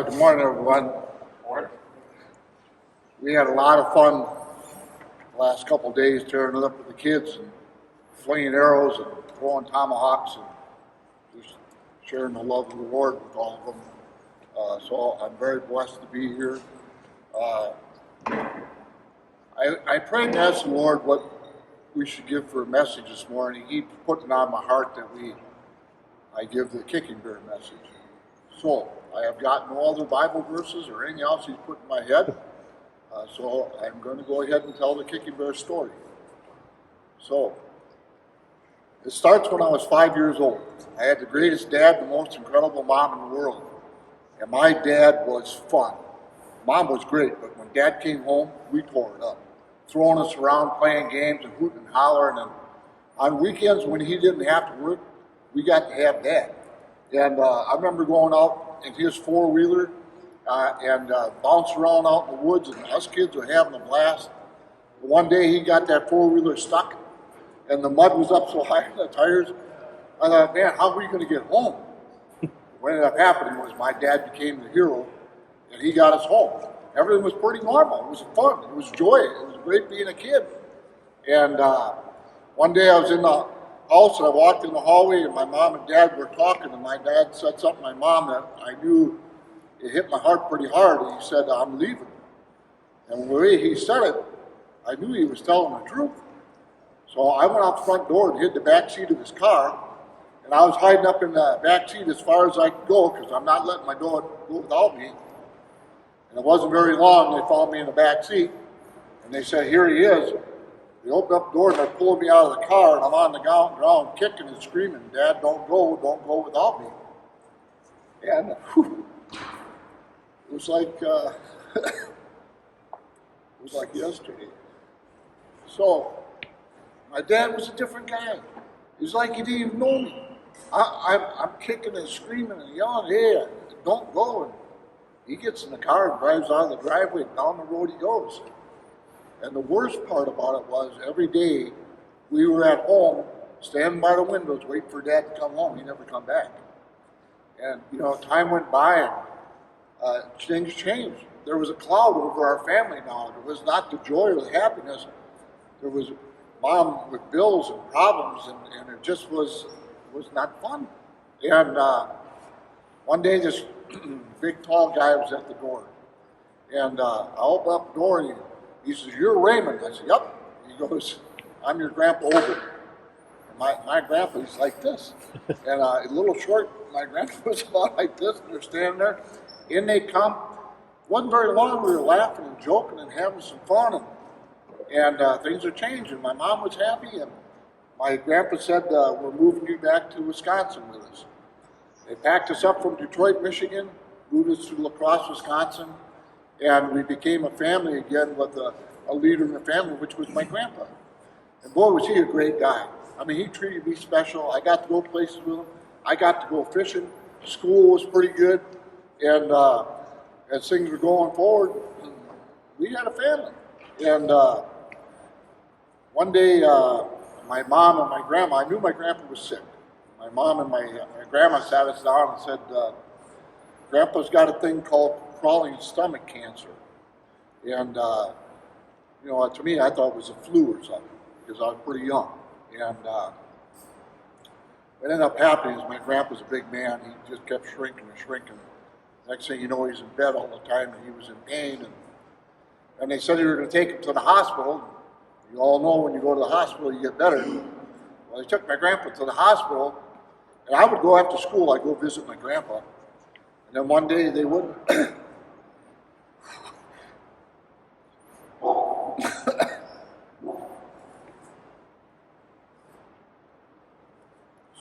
Good morning, everyone. We had a lot of fun the last couple of days tearing it up with the kids and flinging arrows and throwing tomahawks and just sharing the love of the Lord with all of them. So I'm very blessed to be here. I prayed and asked the Lord what we should give for a message this morning. He put it on my heart that I give the Kicking Bear message. So I have got no other Bible verses or anything else He's put in my head. So I'm going to go ahead and tell the Kicking Bear story. So it starts when I was 5 years old. I had the greatest dad, the most incredible mom in the world. And my dad was fun. Mom was great, but when Dad came home, we tore it up. Throwing us around, playing games and hooting and hollering. And on weekends when he didn't have to work, we got to have Dad. And I remember going out in his four-wheeler and bouncing around out in the woods, and us kids were having a blast. One day he got that four-wheeler stuck, and the mud was up so high in the tires. I thought, man, how are we going to get home? What ended up happening was my dad became the hero, and he got us home. Everything was pretty normal. It was fun. It was joy. It was great being a kid. And one day I was in the house, and I walked in the hallway, and my mom and dad were talking, and my dad said something to my mom that I knew it hit my heart pretty hard. And he said, "I'm leaving." And the way he said it, I knew he was telling the truth. So I went out the front door and hid the back seat of his car, and I was hiding up in the back seat as far as I could go because I'm not letting my dog go without me. And it wasn't very long, they found me in the back seat, and they said, "Here he is." They opened up the door and they're pulling me out of the car, and I'm on the ground kicking and screaming, "Dad, don't go without me." And whew, it was like yesterday. So my dad was a different guy. He was like he didn't even know me. I'm kicking and screaming and yelling, "Hey, don't go!" And he gets in the car and drives out of the driveway, and down the road he goes. And the worst part about it was every day we were at home, standing by the windows, waiting for Dad to come home. He never come back. And, time went by and things changed. There was a cloud over our family now. It was not the joy or the happiness. There was Mom with bills and problems, and it just was not fun. And one day this big, tall guy was at the door. And I opened up the door, and he says, "You're Raymond." I said, "Yep." He goes, "I'm your grandpa over." And my grandpa, he's like this. And a little short, my grandpa was about like this, and they're standing there. In they come. Wasn't very long, we were laughing and joking and having some fun, and things are changing. My mom was happy, and my grandpa said, "We're moving you back to Wisconsin with us." They packed us up from Detroit, Michigan, moved us to La Crosse, Wisconsin, and we became a family again with a leader in the family, which was my grandpa. And boy, was he a great guy. I mean, he treated me special. I got to go places with him. I got to go fishing. School was pretty good. And as things were going forward, we had a family. And one day, my mom and my grandma, I knew my grandpa was sick. My mom and my grandma sat us down and said, "Grandpa's got a thing called crawling stomach cancer." And, to me, I thought it was a flu or something because I was pretty young. And what ended up happening is my grandpa's a big man. He just kept shrinking and shrinking. Next thing you know, he's in bed all the time, and he was in pain. And they said they were going to take him to the hospital. You all know when you go to the hospital, you get better. Well, they took my grandpa to the hospital, and I would go after school. I'd go visit my grandpa. And then one day they wouldn't.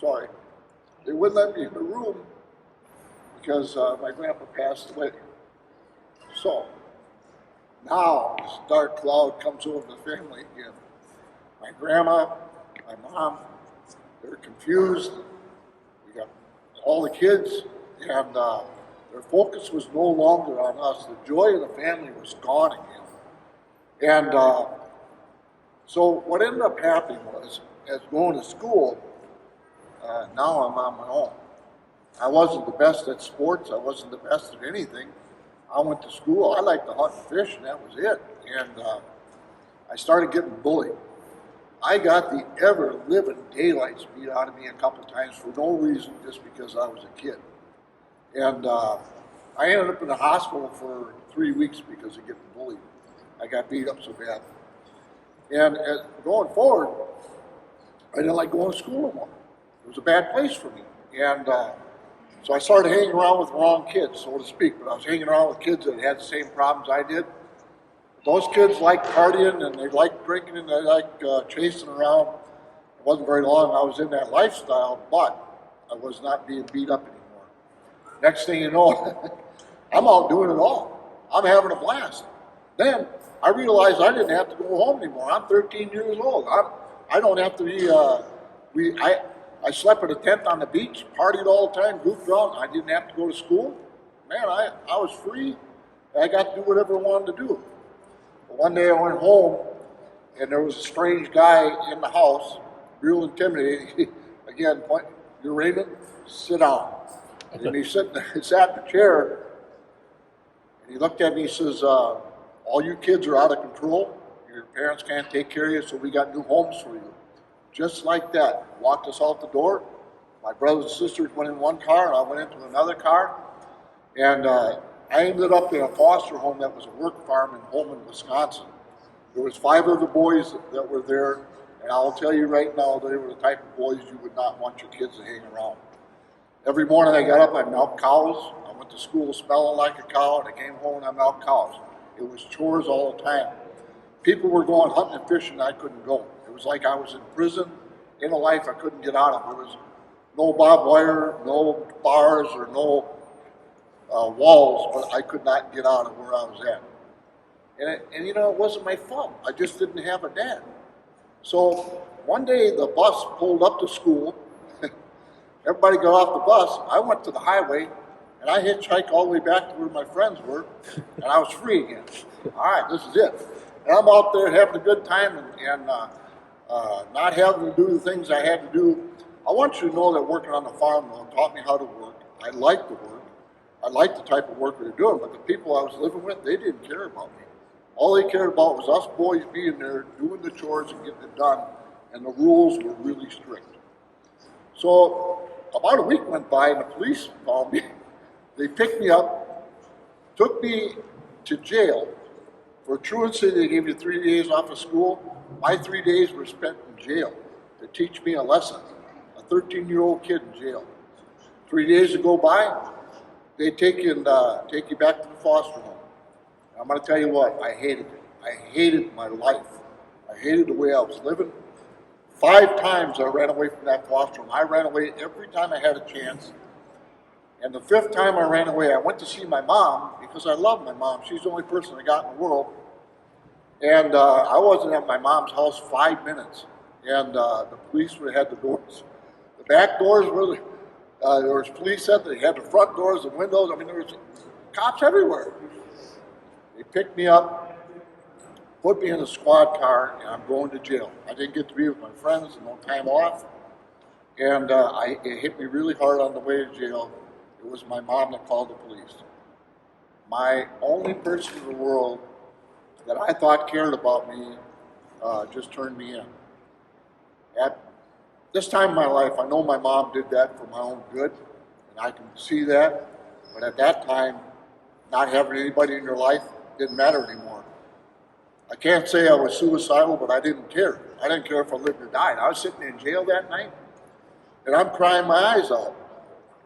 Sorry. They wouldn't let me in the room because my grandpa passed away. So now this dark cloud comes over the family again. My grandma, my mom, they're confused. We got all the kids, and their focus was no longer on us. The joy of the family was gone again. And so what ended up happening was, as going to school, now I'm on my own. I wasn't the best at sports. I wasn't the best at anything. I went to school. I liked to hunt and fish, and that was it. And I started getting bullied. I got the ever-living daylights beat out of me a couple times for no reason, just because I was a kid. And I ended up in the hospital for 3 weeks because of getting bullied. I got beat up so bad. And going forward, I didn't like going to school no more. It was a bad place for me. And so I started hanging around with the wrong kids, so to speak. But I was hanging around with kids that had the same problems I did. Those kids liked partying, and they liked drinking, and they liked chasing around. It wasn't very long I was in that lifestyle, but I was not being beat up anymore. Next thing you know, I'm out doing it all. I'm having a blast. Then I realized I didn't have to go home anymore. I'm 13 years old. I don't have to be, I slept in a tent on the beach, partied all the time, goofed around. I didn't have to go to school. Man, I was free. I got to do whatever I wanted to do. But one day I went home, and there was a strange guy in the house, real intimidating. Again, you're Raymond, sit down. And he sat in the chair, and he looked at me and he says, all you kids are out of control. Your parents can't take care of you, so we got new homes for you. Just like that. Walked us out the door. My brothers and sisters went in one car, and I went into another car. And I ended up in a foster home that was a work farm in Holman, Wisconsin. There was 5 of the boys that were there, and I'll tell you right now, they were the type of boys you would not want your kids to hang around. Every morning I got up, I milked cows. I went to school smelling like a cow, and I came home and I milked cows. It was chores all the time. People were going hunting and fishing, and I couldn't go. It was like I was in prison, in a life I couldn't get out of. There was no barbed wire, no bars, or no walls, but I could not get out of where I was at. And you know, it wasn't my fault. I just didn't have a dad. So one day the bus pulled up to school. Everybody got off the bus. I went to the highway, and I hitchhiked all the way back to where my friends were, and I was free again. All right, this is it. And I'm out there having a good time and not having to do the things I had to do. I want you to know that working on the farm, though, taught me how to work. I liked the work. I liked the type of work we were doing, but the people I was living with, they didn't care about me. All they cared about was us boys being there, doing the chores and getting it done, and the rules were really strict. So about a week went by, and the police found me. They picked me up, took me to jail. For truancy, they gave you 3 days off of school. My 3 days were spent in jail to teach me a lesson. A 13-year-old kid in jail. 3 days to go by, they take you back to the foster home. And I'm going to tell you what, I hated it. I hated my life. I hated the way I was living. 5 times I ran away from that foster home. I ran away every time I had a chance. And the 5th time I ran away, I went to see my mom because I love my mom. She's the only person I got in the world. And I wasn't at my mom's house 5 minutes. And the police had the doors. The back doors were, there was police at, they had the front doors, the windows. I mean, there was cops everywhere. They picked me up, put me in a squad car, and I'm going to jail. I didn't get to be with my friends, no time off. And it hit me really hard on the way to jail. It was my mom that called the police. My only person in the world that I thought cared about me just turned me in. At this time in my life, I know my mom did that for my own good, and I can see that. But at that time, not having anybody in your life didn't matter anymore. I can't say I was suicidal, but I didn't care. I didn't care if I lived or died. I was sitting in jail that night, and I'm crying my eyes out.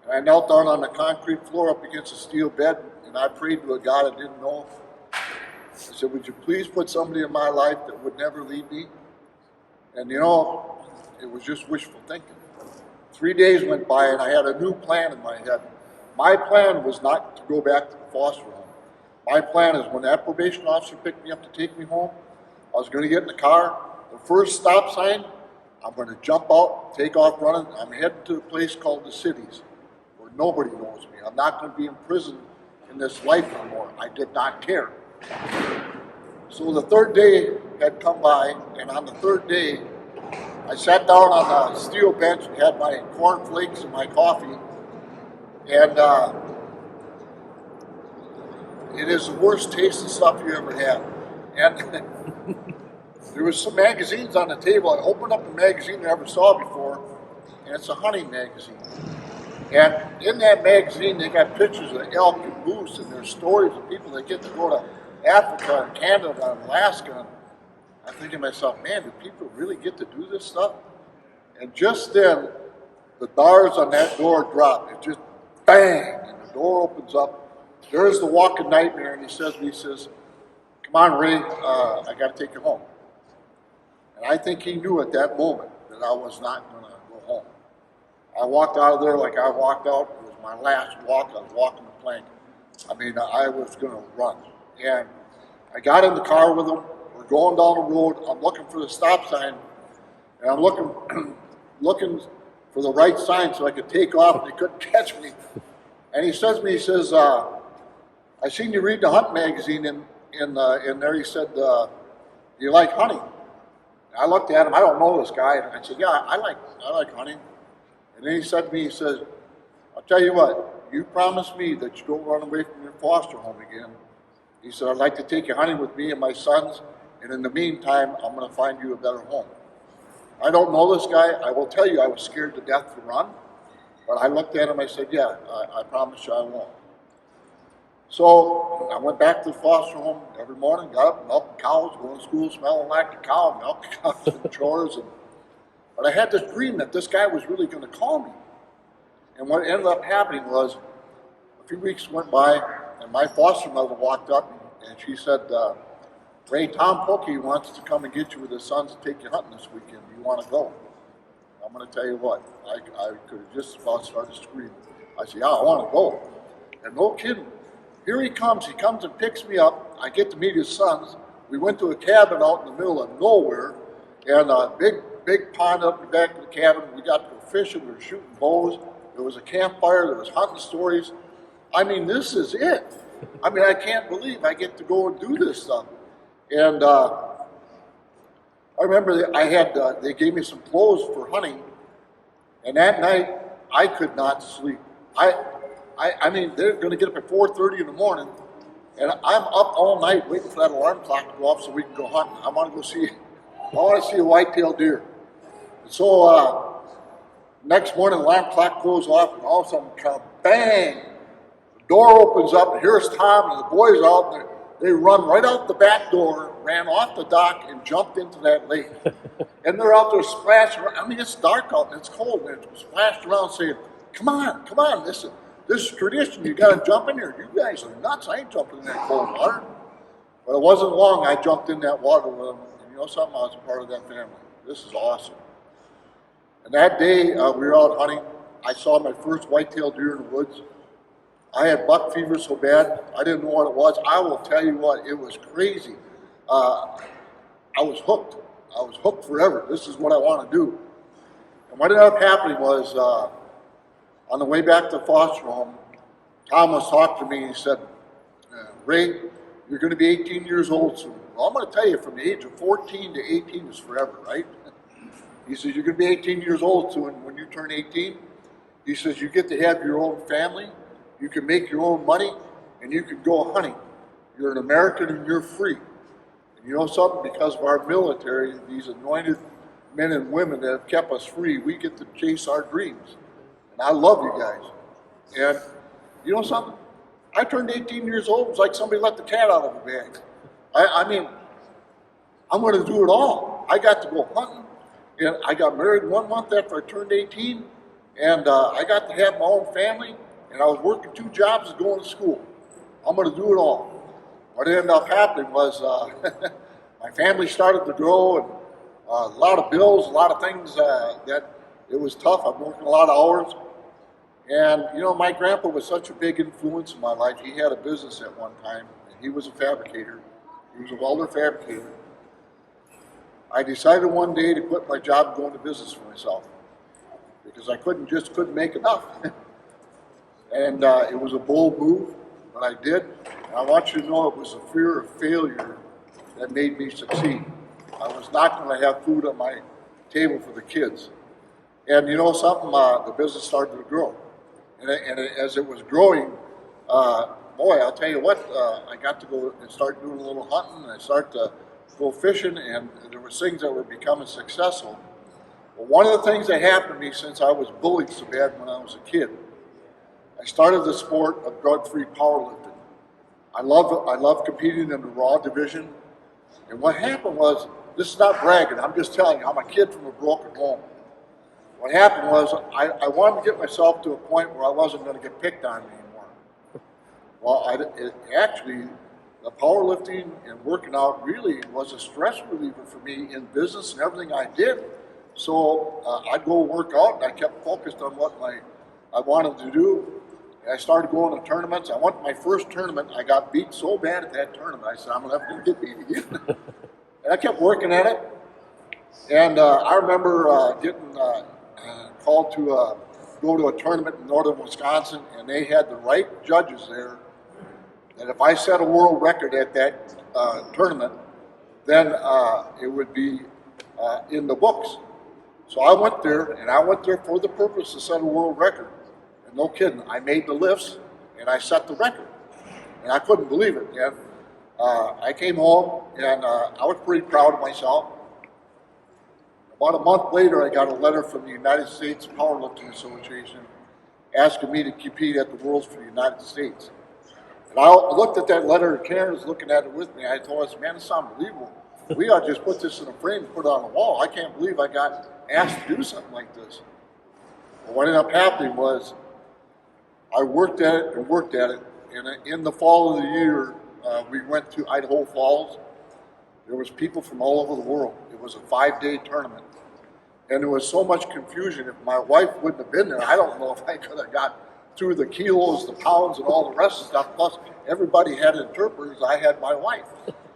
And I knelt down on the concrete floor up against a steel bed, and I prayed to a God I didn't know. I said, would you please put somebody in my life that would never leave me? And you know, it was just wishful thinking. 3 days went by, and I had a new plan in my head. My plan was not to go back to the foster home. My plan is when that probation officer picked me up to take me home, I was going to get in the car. The first stop sign, I'm going to jump out, take off running. I'm heading to a place called the Cities, where nobody knows me. I'm not going to be in prison in this life anymore. I did not care. So the 3rd day had come by, and on the 3rd day, I sat down on a steel bench and had my cornflakes and my coffee, And it is the worst tasting stuff you ever had. And there was some magazines on the table. I opened up a magazine I never saw before, and it's a hunting magazine. And in that magazine, they got pictures of elk and moose, and there's stories of people that get to go to Africa and Canada and Alaska. And I'm thinking to myself, man, do people really get to do this stuff? And just then, the bars on that door drop. It just bang, and the door opens up. There's the walking nightmare, and he says, "Come on, Ray, I got to take you home." And I think he knew at that moment that I was not going to go home. I walked out of there like I walked out. It was my last walk. I was walking the plank. I mean, I was going to run. And I got in the car with him. We're going down the road. I'm looking for the stop sign, and I'm looking for the right sign so I could take off, and they couldn't catch me. And he says to me, "I seen you read the hunt magazine in there." He said, "Do you like hunting?" And I looked at him. I don't know this guy, and I said, "Yeah, I like hunting." And then he said to me, he says, "I'll tell you what, you promise me that you don't run away from your foster home again." He said, "I'd like to take you hunting with me and my sons, and in the meantime, I'm going to find you a better home." I don't know this guy. I will tell you I was scared to death to run, but I looked at him, I said, "Yeah, I promise you I won't." So I went back to the foster home every morning, got up, milked cows, going to school smelling like a cow, milked cows and chores. But I had this dream that this guy was really going to call me. And what ended up happening was a few weeks went by, and my foster mother walked up, and she said, "Ray, Tom Pokey wants to come and get you with his sons to take you hunting this weekend. Do you want to go?" I'm going to tell you what, I could have just about started screaming. I said, "Yeah, I want to go." And no kidding. Here he comes and picks me up. I get to meet his sons. We went to a cabin out in the middle of nowhere, and a big pond up the back of the cabin. We got to go fishing, we were shooting bows. There was a campfire, there was hunting stories. I mean, this is it. I mean, I can't believe I get to go and do this stuff. And I remember they gave me some clothes for hunting, and that night I could not sleep. I mean, they're going to get up at 4:30 in the morning, and I'm up all night waiting for that alarm clock to go off so we can go hunting. I want to see a white-tailed deer. And so next morning, the alarm clock goes off, and all of a sudden, bang! The door opens up, and here's Tom and the boys out there. They run right out the back door, ran off the dock, and jumped into that lake. And they're out there splashing around. I mean, it's dark out and it's cold, and they're splashed around saying, come on, this is tradition. You got to jump in here. You guys are nuts. I ain't jumping in that cold water." But it wasn't long. I jumped in that water with them. And you know something? I was a part of that family. This is awesome. And that day, we were out hunting. I saw my first white-tailed deer in the woods. I had buck fever so bad, I didn't know what it was. I will tell you what, it was crazy. I was hooked. I was hooked forever. This is what I want to do. And what ended up happening was, on the way back to the foster home, Tom was talking to me, and he said, "Ray, you're going to be 18 years old soon." Well, I'm going to tell you, from the age of 14 to 18 is forever, right? He says, "You're going to be 18 years old soon. When you turn 18, he says, you get to have your own family, you can make your own money, and you can go hunting. You're an American and you're free." And you know something? Because of our military, these anointed men and women that have kept us free, we get to chase our dreams. And I love you guys. And you know something? I turned 18 years old. It was like somebody let the cat out of the bag. I mean, I'm going to do it all. I got to go hunting. And I got married 1 month after I turned 18. And I got to have my own family. And I was working 2 jobs and going to school. I'm going to do it all. What ended up happening was my family started to grow, and a lot of bills, a lot of things that it was tough. I'm working a lot of hours. And, you know, my grandpa was such a big influence in my life. He had a business at one time, and he was a fabricator. He was a welder fabricator. I decided one day to quit my job and go into business for myself because I couldn't make enough. And it was a bold move, but I did. And I want you to know it was the fear of failure that made me succeed. I was not going to have food on my table for the kids. And you know something? The business started to grow. As it was growing, boy, I'll tell you what, I got to go and start doing a little hunting, and I started to go fishing, and there were things that were becoming successful. Well, one of the things that happened to me since I was bullied so bad when I was a kid, I started the sport of drug-free powerlifting. I love competing in the raw division. And what happened was, this is not bragging, I'm just telling you, I'm a kid from a broken home. What happened was, I wanted to get myself to a point where I wasn't going to get picked on anymore. Well, actually, the powerlifting and working out really was a stress reliever for me in business and everything I did. So I'd go work out, and I kept focused on what I wanted to do. And I started going to tournaments. I went to my first tournament. I got beat so bad at that tournament, I said, I'm never going to get beat again. And I kept working at it. And I remember getting called to go to a tournament in northern Wisconsin, and they had the right judges there. And if I set a world record at that tournament, then it would be in the books. So I went there, and I went there for the purpose to set a world record. And no kidding, I made the lifts, and I set the record. And I couldn't believe it. And I came home, and I was pretty proud of myself. About a month later, I got a letter from the United States Powerlifting Association asking me to compete at the Worlds for the United States. And I looked at that letter, and Karen was looking at it with me. I told her, man, it's unbelievable. We ought to just put this in a frame and put it on the wall. I can't believe I got asked to do something like this. Well, what ended up happening was I worked at it and worked at it. And in the fall of the year, we went to Idaho Falls. There was people from all over the world. It was a 5-day tournament. And there was so much confusion. If my wife wouldn't have been there, I don't know if I could have got through the kilos, the pounds, and all the rest of the stuff. Plus, everybody had interpreters. I had my wife.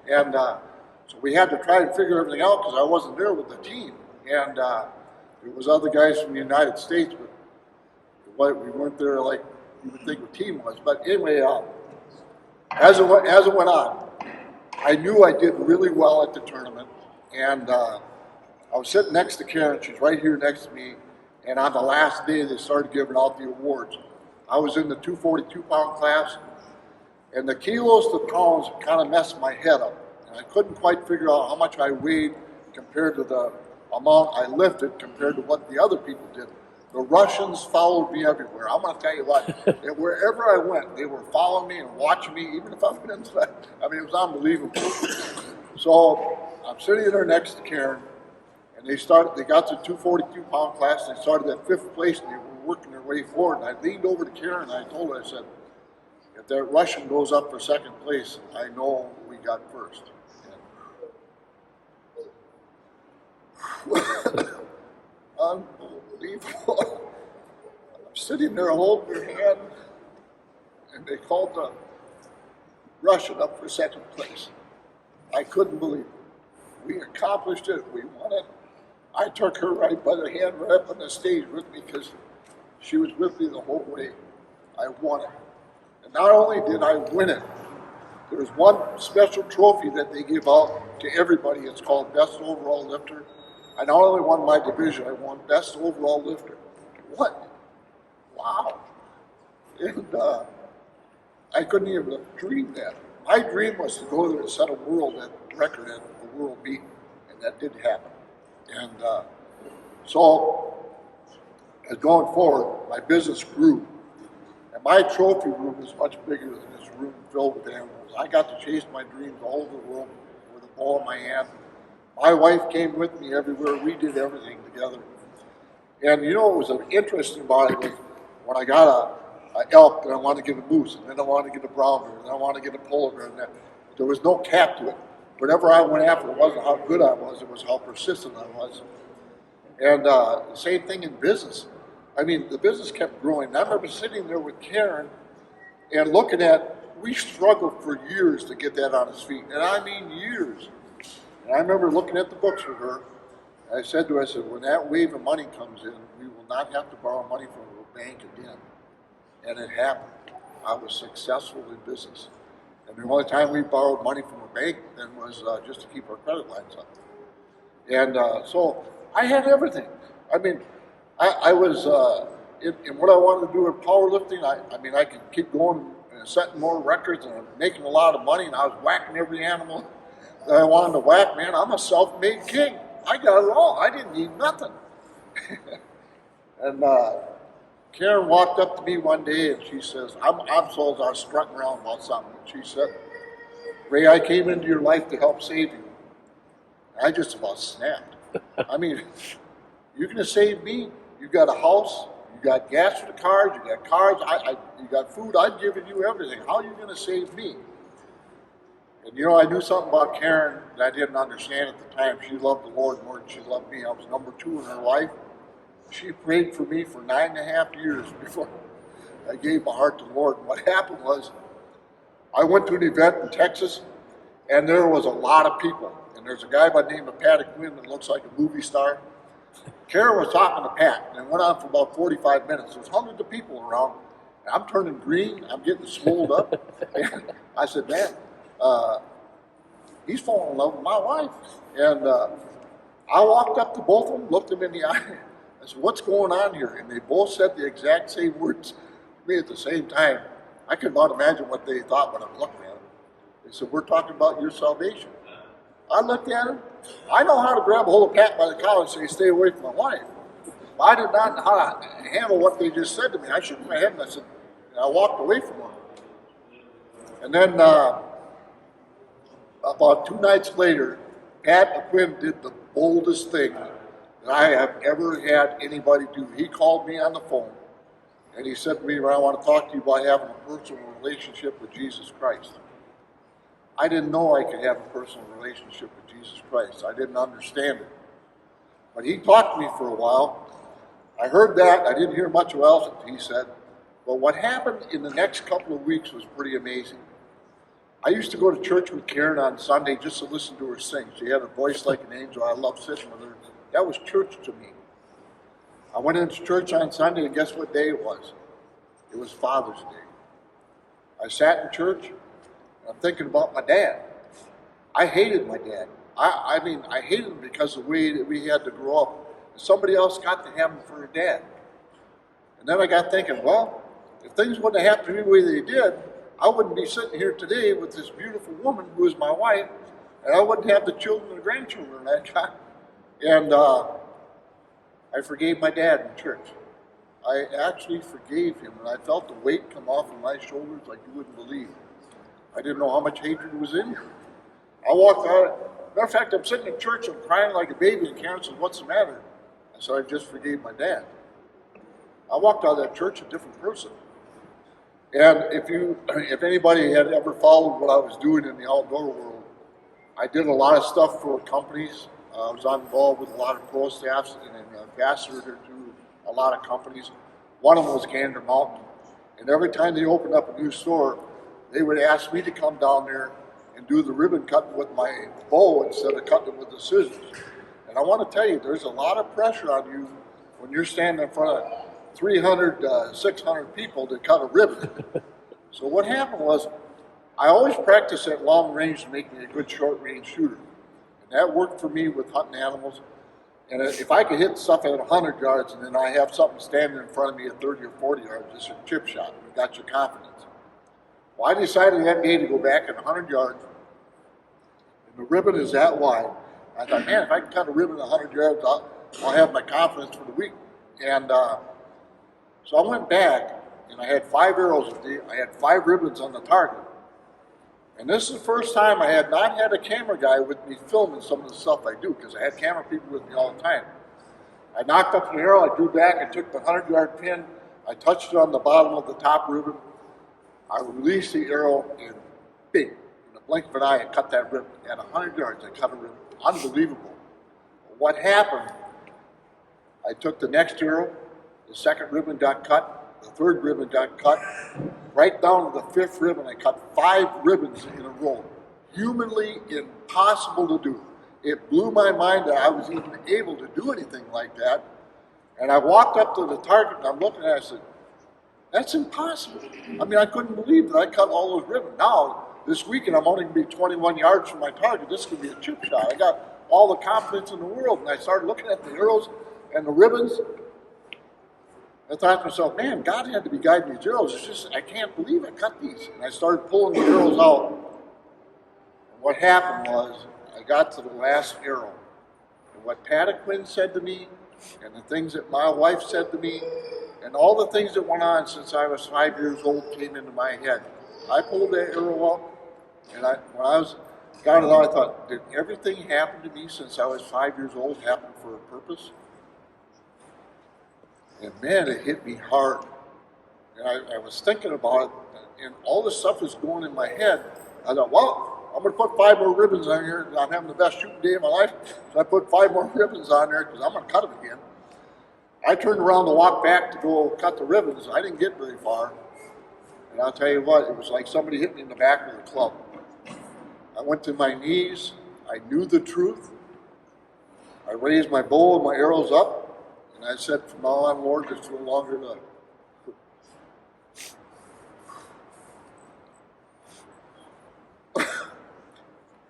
And so we had to try to figure everything out because I wasn't there with the team. And there was other guys from the United States, but we weren't there like you would think a team was. But anyway, as it went on, I knew I did really well at the tournament. And I was sitting next to Karen. She's right here next to me. And on the last day, they started giving out the awards. I was in the 242-pound class, and the kilos to pounds kind of messed my head up. And I couldn't quite figure out how much I weighed compared to the amount I lifted compared to what the other people did. The Russians followed me everywhere. I'm going to tell you what, wherever I went, they were following me and watching me, even if I went inside. I mean, it was unbelievable. So I'm sitting there next to Karen, and they got to the 242-pound class, and they started at 5th place, and they were working their way forward. And I leaned over to Karen, and I told her, I said, if that Russian goes up for 2nd place, I know we got 1st. Unbelievable. I'm sitting there holding her hand, and they called the Russian up for 2nd place. I couldn't believe it. We accomplished it. We won it. I took her right by the hand right up on the stage with me because she was with me the whole way. I won it. And not only did I win it, there's one special trophy that they give out to everybody. It's called Best Overall Lifter. I not only won my division, I won Best Overall Lifter. What? Wow. And I couldn't even have dreamed that. My dream was to go there and set a world record at the world meet, and that did happen. And so, as going forward, my business grew. And my trophy room is much bigger than this room filled with animals. I got to chase my dreams all over the world with a ball in my hand. My wife came with me everywhere. We did everything together. And you know what was interesting about it was when I got an elk, then I wanted to get a moose, and then I wanted to get a brown bear, and then I wanted to get a polar bear. And there was no cap to it. Whatever I went after, it wasn't how good I was, it was how persistent I was. And the same thing in business. I mean, the business kept growing. And I remember sitting there with Karen and looking at, we struggled for years to get that on its feet. And I mean years. And I remember looking at the books with her. And I said to her, I said, when that wave of money comes in, we will not have to borrow money from a bank again. And it happened. I was successful in business. And the only time we borrowed money from a bank then was just to keep our credit lines up. And so I had everything. I mean, I was in what I wanted to do in powerlifting, I mean, I could keep going and setting more records and making a lot of money, and I was whacking every animal that I wanted to whack. Man, I'm a self-made king. I got it all. I didn't need nothing. And Karen walked up to me one day and she says, I was strutting around about something. She said, Ray, I came into your life to help save you. I just about snapped. I mean, you're going to save me? You got a house, you got gas for the cars, you got cars, you got food, I've given you everything. How are you going to save me? And you know, I knew something about Karen that I didn't understand at the time. She loved the Lord more than she loved me. I was number 2 in her life. She prayed for me for 9.5 years before I gave my heart to the Lord. And what happened was, I went to an event in Texas, and there was a lot of people. And there's a guy by the name of Pat Quinn that looks like a movie star. Karen was talking to Pat, and it went on for about 45 minutes. There's hundreds of people around, and I'm turning green. I'm getting swelled up. And I said, man, he's falling in love with my wife. And I walked up to both of them, looked them in the eye. I said, what's going on here? And they both said the exact same words to me at the same time. I could not imagine what they thought when I was looking at them. They said, we're talking about your salvation. I looked at him. I know how to grab a hold of Pat by the collar and say, stay away from my wife. But I did not know how to handle what they just said to me. I shook my head and I said, and I walked away from them. And then about 2 nights later, Pat Quinn did the boldest thing that I have ever had anybody do. He called me on the phone and he said to me, I want to talk to you about having a personal relationship with Jesus Christ. I didn't know I could have a personal relationship with Jesus Christ. I didn't understand it. But he talked to me for a while. I heard that. I didn't hear much else, he said. But what happened in the next couple of weeks was pretty amazing. I used to go to church with Karen on Sunday just to listen to her sing. She had a voice like an angel. I loved sitting with her. That was church to me. I went into church on Sunday, and guess what day it was? It was Father's Day. I sat in church, and I'm thinking about my dad. I hated my dad. I mean, I hated him because of the way that we had to grow up. Somebody else got to have him for a dad. And then I got thinking, well, if things wouldn't have happened to me the way they did, I wouldn't be sitting here today with this beautiful woman who is my wife, and I wouldn't have the children and grandchildren I got. And I forgave my dad in church. I actually forgave him, and I felt the weight come off of my shoulders like you wouldn't believe. I didn't know how much hatred was in here. I walked out. Matter of fact, I'm sitting in church, I'm crying like a baby, and Karen says, what's the matter? I said, I just forgave my dad. I walked out of that church a different person. And if anybody had ever followed what I was doing in the outdoor world, I did a lot of stuff for companies. I was involved with a lot of pro staffs and an ambassador to a lot of companies. One of them was Gander Mountain. And every time they opened up a new store, they would ask me to come down there and do the ribbon cutting with my bow instead of cutting it with the scissors. And I want to tell you, there's a lot of pressure on you when you're standing in front of 300, 600 people to cut a ribbon. So what happened was, I always practiced at long range to make me a good short range shooter. And that worked for me with hunting animals. And if I could hit stuff at 100 yards and then I have something standing in front of me at 30 or 40 yards, it's a chip shot. You got your confidence. Well, I decided that day to go back at 100 yards, and the ribbon is that wide. I thought, man, if I can cut a ribbon at 100 yards, I'll have my confidence for the week. And so I went back, and I had 5 arrows. I had 5 ribbons on the target. And this is the first time I had not had a camera guy with me filming some of the stuff I do, because I had camera people with me all the time. I knocked up an arrow, I drew back, I took the 100-yard pin, I touched it on the bottom of the top ribbon, I released the arrow, and bing, in the blink of an eye, I cut that ribbon. At 100 yards, I cut a ribbon. Unbelievable. What happened, I took the next arrow, the second ribbon got cut, the third ribbon got cut, right down to the 5th ribbon, I cut 5 ribbons in a row. Humanly impossible to do. It blew my mind that I was even able to do anything like that. And I walked up to the target and I'm looking at it, I said, that's impossible. I mean, I couldn't believe that I cut all those ribbons. Now, this weekend, I'm only going to be 21 yards from my target. This could be a chip shot. I got all the confidence in the world. And I started looking at the arrows and the ribbons. I thought to myself, man, God had to be guiding these arrows. It's just, I can't believe I cut these. And I started pulling the arrows out. And what happened was, I got to the last arrow. And what Pataquin said to me, and the things that my wife said to me, and all the things that went on since I was 5 years old came into my head. I pulled that arrow up, and when I got it out, I thought, did everything happen to me since I was 5 years old happen for a purpose? And man, it hit me hard. And I was thinking about it, and all this stuff was going in my head. I thought, well, I'm going to put 5 more ribbons on here. I'm having the best shooting day of my life. So I put 5 more ribbons on there because I'm going to cut them again. I turned around to walk back to go cut the ribbons. I didn't get very far. And I'll tell you what, it was like somebody hit me in the back with a club. I went to my knees. I knew the truth. I raised my bow and my arrows up. And I said, from now on, Lord, it's no longer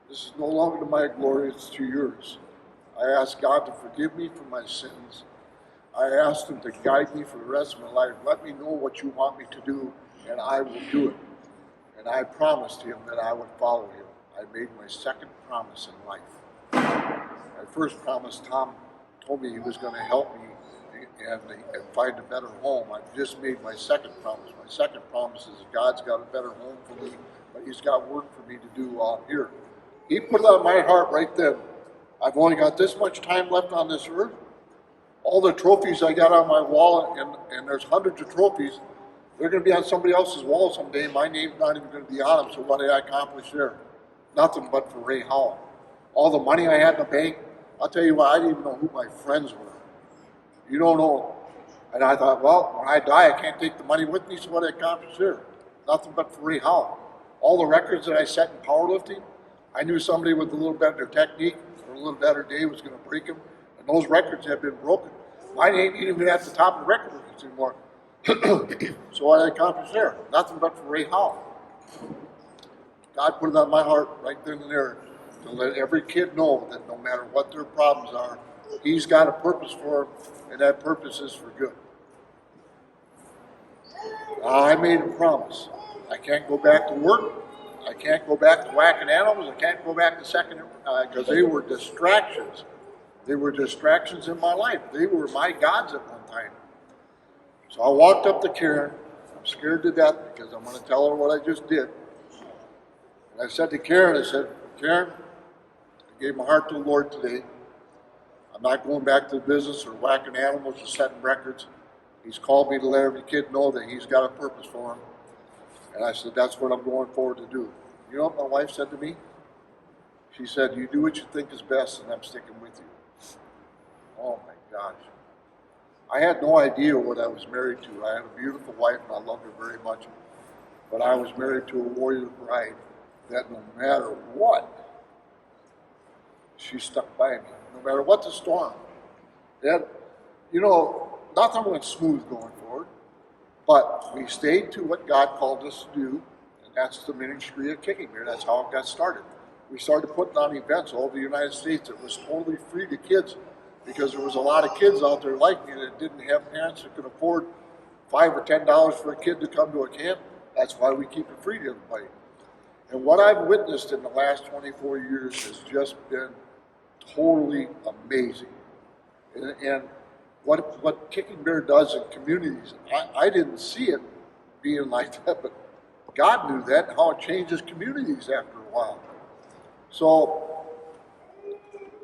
this is no longer to my glory, it's to yours. I ask God to forgive me for my sins. I asked Him to guide me for the rest of my life. Let me know what you want me to do, and I will do it. And I promised Him that I would follow Him. I made my second promise in life. My first promise, Tom told me he was going to help me and find a better home. I just made my second promise. My second promise is God's got a better home for me, but He's got work for me to do out here. He put it on my heart right then. I've only got this much time left on this earth. All the trophies I got on my wall, and there's hundreds of trophies, they're going to be on somebody else's wall someday. My name's not even going to be on them, so what did I accomplish there? Nothing but for Ray Howell. All the money I had in the bank, I'll tell you what, I didn't even know who my friends were. You don't know. And I thought, well, when I die, I can't take the money with me, so what did I accomplish there? Nothing but for Ray Howell. All the records that I set in powerlifting, I knew somebody with a little better technique or a little better day was going to break them, and those records have been broken. Mine ain't even at the top of the record books anymore. So what did I accomplish there? Nothing but for Ray Howell. God put it on my heart right then and there to let every kid know that no matter what their problems are, He's got a purpose for them, and that purpose is for good. I made a promise. I can't go back to work. I can't go back to whacking animals. I can't go back to second, because they were distractions. They were distractions in my life. They were my gods at one time. So I walked up to Karen. I'm scared to death because I'm going to tell her what I just did. And I said to Karen, I said, Karen, I gave my heart to the Lord today. I'm not going back to the business or whacking animals or setting records. He's called me to let every kid know that He's got a purpose for him. And I said, that's what I'm going forward to do. You know what my wife said to me? She said, you do what you think is best, and I'm sticking with you. Oh my gosh. I had no idea what I was married to. I had a beautiful wife, and I loved her very much. But I was married to a warrior bride that no matter what, she stuck by me. No matter what the storm. And, you know, nothing went smooth going forward, but we stayed to what God called us to do, and that's the ministry of Kicking Bear. That's how it got started. We started putting on events all over the United States. It was totally free to kids because there was a lot of kids out there like me that didn't have parents that could afford $5 or $10 for a kid to come to a camp. That's why we keep it free to everybody. And what I've witnessed in the last 24 years has just been totally amazing. And what Kicking Bear does in communities, I didn't see it being like that, but God knew that and how it changes communities after a while. So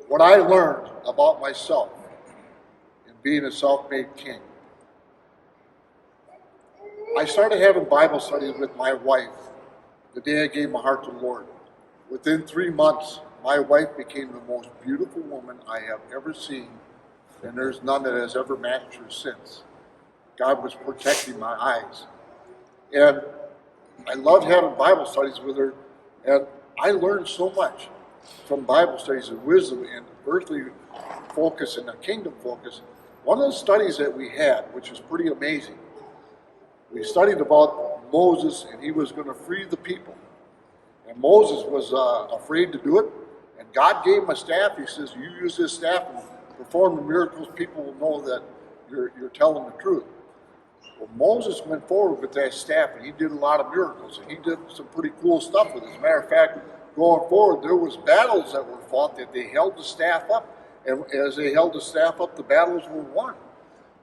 what I learned about myself in being a self-made king, I started having Bible studies with my wife the day I gave my heart to the Lord. Within 3 months, my wife became the most beautiful woman I have ever seen, and there's none that has ever matched her since. God was protecting my eyes. And I loved having Bible studies with her, and I learned so much from Bible studies and wisdom and earthly focus and a kingdom focus. One of the studies that we had, which was pretty amazing, we studied about Moses, and he was going to free the people. And Moses was afraid to do it, and God gave him a staff. He says, you use this staff and perform the miracles, people will know that you're telling the truth. Well, Moses went forward with that staff, and he did a lot of miracles, and he did some pretty cool stuff with it. As a matter of fact, going forward, there was battles that were fought that they held the staff up, and as they held the staff up, the battles were won.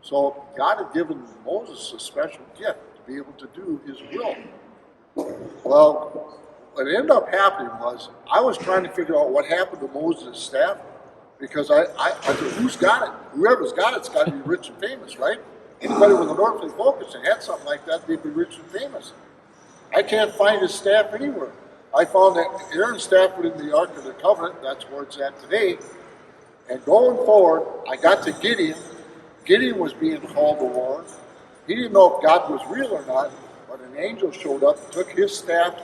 So God had given Moses a special gift to be able to do his will. Well, what ended up happening was I was trying to figure out what happened to Moses' staff, because I said, who's got it? Whoever's got it's got to be rich and famous, right? Anybody with an earthly focus and had something like that, they'd be rich and famous. I can't find his staff anywhere. I found that Aaron's staff was in the Ark of the Covenant. That's where it's at today. And going forward, I got to Gideon. Gideon was being called to war. He didn't know if God was real or not, but an angel showed up, took his staff,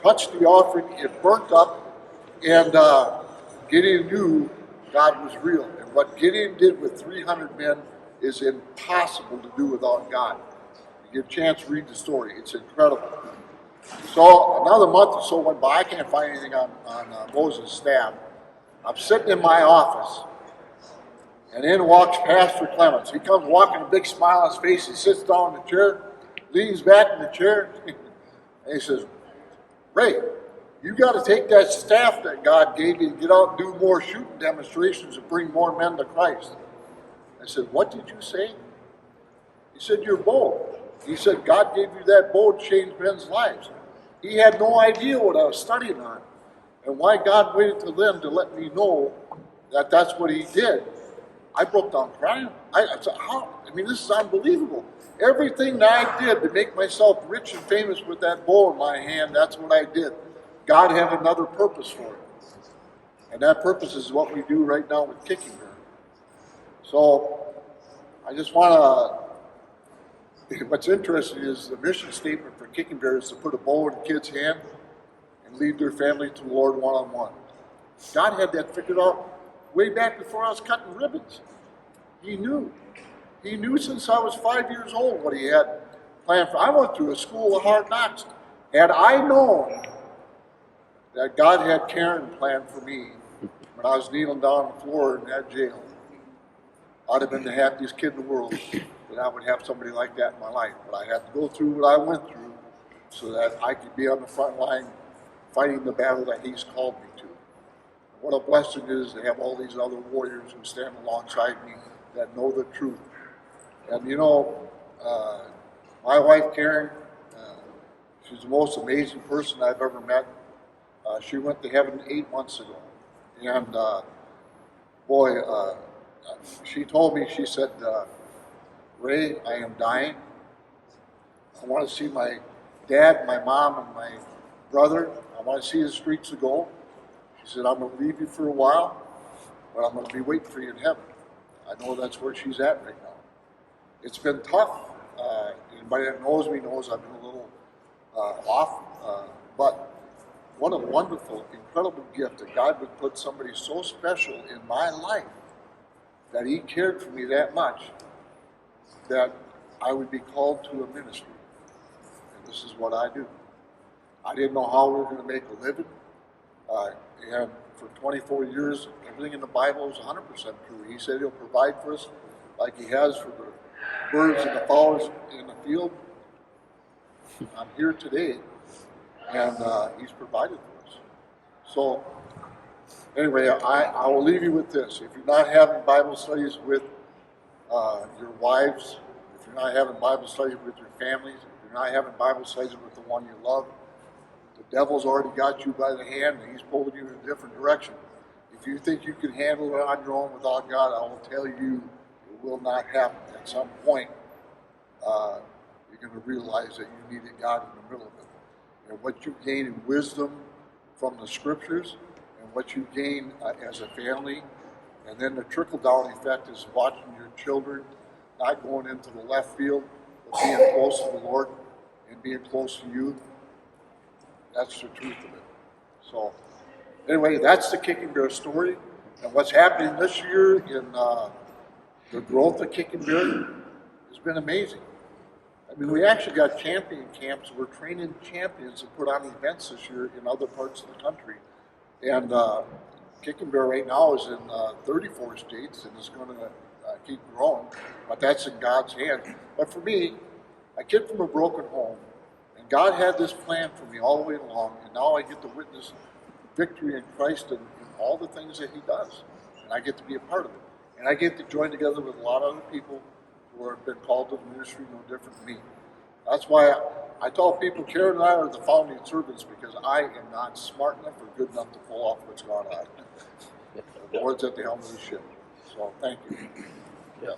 touched the offering, it burnt up, and Gideon knew God was real. And what Gideon did with 300 men is impossible to do without God. You get a chance to read the story. It's incredible. So another month or so went by. I can't find anything on Moses' staff. I'm sitting in my office, and in walks Pastor Clements. He comes walking, a big smile on his face. He sits down in the chair, leans back in the chair, and he says, Ray, you got to take that staff that God gave you and get out and do more shooting demonstrations and bring more men to Christ. I said, what did you say? He said, your bow. He said, God gave you that bow to change men's lives. He had no idea what I was studying on and why God waited till then to let me know that that's what he did. I broke down crying. I said, how? I mean, this is unbelievable. Everything that I did to make myself rich and famous with that bow in my hand, that's what I did. God had another purpose for it. And that purpose is what we do right now with Kicking Bear. So I just want to, what's interesting is the mission statement for Kicking Bear is to put a bow in a kid's hand and lead their family to the Lord one-on-one. God had that figured out way back before I was cutting ribbons. He knew. He knew since I was 5 years old what he had planned for. I went through a school of hard knocks. Had I known that God had Karen planned for me when I was kneeling down on the floor in that jail, I'd have been the happiest kid in the world that I would have somebody like that in my life. But I had to go through what I went through so that I could be on the front line fighting the battle that he's called me to. What a blessing it is to have all these other warriors who stand alongside me that know the truth. And you know, my wife Karen, she's the most amazing person I've ever met. She went to heaven 8 months ago. And she told me, she said, Ray, I am dying. I want to see my dad, my mom, and my brother. I want to see the streets of gold. She said, I'm going to leave you for a while, but I'm going to be waiting for you in heaven. I know that's where she's at right now. It's been tough. Anybody that knows me knows I've been a little off, but what a wonderful, incredible gift that God would put somebody so special in my life, that he cared for me that much, that I would be called to a ministry. And this is what I do. I didn't know how we were going to make a living. And for 24 years, everything in the Bible is 100% true. He said he'll provide for us like he has for the birds and the fowls in the field. I'm here today, and he's provided for us. So, anyway, I will leave you with this. If you're not having Bible studies with your wives, if you're not having Bible studies with your families, if you're not having Bible studies with the one you love, the devil's already got you by the hand and he's pulling you in a different direction. If you think you can handle it on your own without God, I will tell you it will not happen. At some point, you're going to realize that you needed God in the middle of it. And what you gain in wisdom from the scriptures and what you gain as a family, and then the trickle-down effect is watching your children not going into the left field, but being close to the Lord and being close to you. That's the truth of it. So, anyway, that's the Kicking Bear story. And what's happening this year in the growth of Kicking Bear has been amazing. I mean, we actually got champion camps. We're training champions to put on events this year in other parts of the country. And Kicking Bear right now is in 34 states and is going to keep growing. But that's in God's hand. But for me, I came from a broken home, and God had this plan for me all the way along, and now I get to witness victory in Christ and all the things that He does, and I get to be a part of it. And I get to join together with a lot of other people who have been called to the ministry no different than me. That's why I tell people, Karen and I are the founding servants, because I am not smart enough or good enough to pull off what's going on. The Lord's at the helm of the ship. So thank you. Yeah.